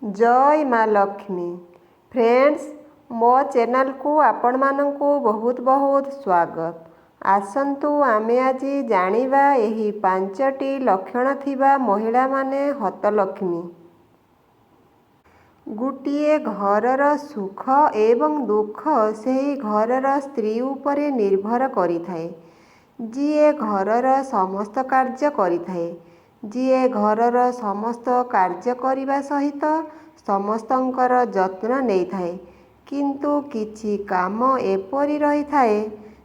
जय माँ लक्ष्मी। फ्रेंड्स, मो चैनल को आपण मानंकु बहुत बहुत स्वागत। आसंतु आमे आजी जानिबा एही 5टी लक्षण थिबा महिला माने हतलक्ष्मी। गोटिए घरर सुख एवं दुख सेही घरर स्त्री उपरे निर्भर करिथाए। जिए घरर समस्त कार्य करिथाए, जिए घरर समस्त कार्य करिबा सहित समस्तंकर यत्न नेइथाए, किंतु किछि काम एपरि रहिथाए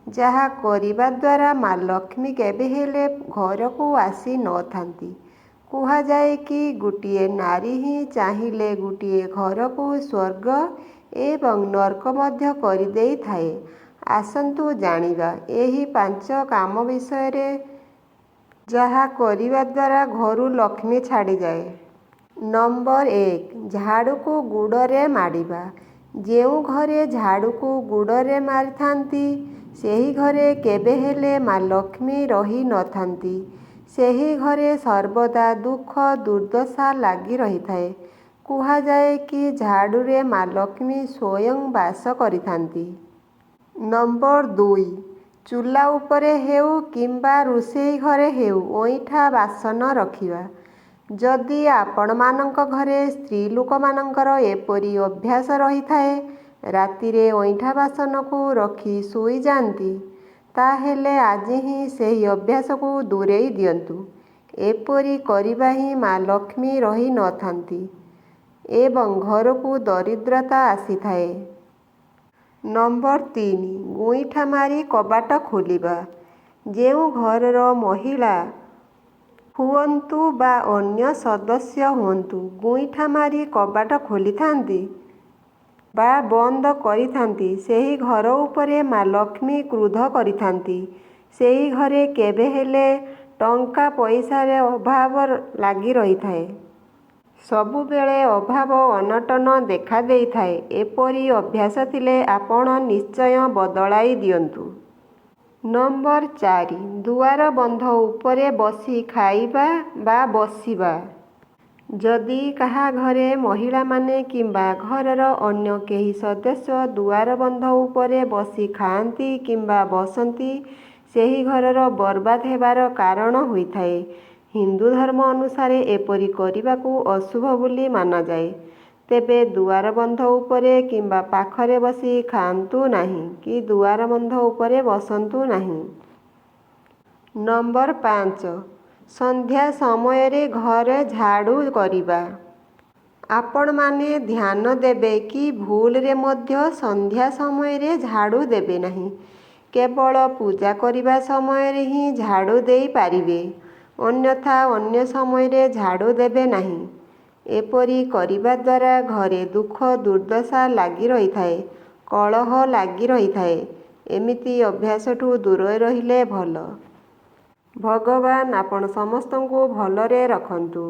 जाहा करिबा द्वारा माँ लक्ष्मी केबे हेले घरकू आसी नथांती। कुहाଯାଏ कि गोटिए नारी ही चाहिले गोटिए घरकू स्वर्ग एवं नरक मध्य करिदेइथाए। आसंतु जानिबा एही 5 काम विषय जहा करिबा द्वारा घरु लक्ष्मी छाड़ी जाए। नंबर 1, झाड़ू को गुड़रे मारिबा। जेउ घरे झाड़ू को गुड़रे मारिथांती सेही घरे केबे हेले माँ लक्ष्मी रही नथांती। सेही घरे सर्वदा दुख दुर्दशा लागी रहिथाए। कुहाଯାଏ कि झाड़ूरे माँ लक्ष्मी स्वयं बास करिथांती। नंबर 2, चूला उपरे हेउ किंबा रुसेई घरे हेउ ओइठा बासन रखिबा। जदि आपण मानंक घरे स्त्री लोक मानंकर एपरि अभ्यास रहिथाए रातिरे ओइठा बासन को रखी सोई जांती, ताहेले आज ही सेही अभ्यास को दूरेई दियंतु। एपरि करिबा ही माँ लक्ष्मी रही नथांती एवं घर को दरिद्रता आसीथाए। नंबर 3, गुईठा मारी कबाट खोलिबा। जेउ घरर महिला हुअन्तु बा अन्य सदस्य हुअन्तु गुईठा मारी कबाट खोलिथांती बा बंद करिथांती, सेही घर उपरे माँ लक्ष्मी क्रोध करिथांती। सेही घरे केबे हेले टंका पैसारे अभाव लागी रहिथाए। सबुबेले अभाव अनटन देखा देइथाए। एपरि अभ्यास थिले आपण निश्चय बदलाई दियंतु। नंबर 4, दुआर बंध उपरे बसी खाइबा बा बसिबा। जदि कहा घरे महिला माने किंबा घरर अन्य केही सदस्य दुआर बंध उपरे बसी खाआंती किंबा बसंती सेही घरर बर्बाद हेबार कारण होइथाए। हिंदू धर्म अनुसारे एपरि करिबाकू अशुभ बोली माना जाए। तेबे दुआर बंध उपरे किंबा पाखरे बसी खाआंतु नाही कि दुआर बंध उपरे बसंतु नाही। नंबर 5, संध्या समयरे घर झाड़ू करिबा। आपण माने ध्यान देबे कि भूल रे मध्य संध्या समयरे झाड़ू देबे नाही। केवल पूजा करिबा समयरे ही झाड़ू देई पारिबे, अन्यथा अन्य समयरे झाड़ू देबे नाही। एपरि करिबा द्वारा घरे दुख दुर्दशा लागी रहिथाए, कलह लागी रहिथाए। एमिति अभ्यासठू दूरे रहिले भल। भगवान आपण समस्तंकु भलरे रखंतु।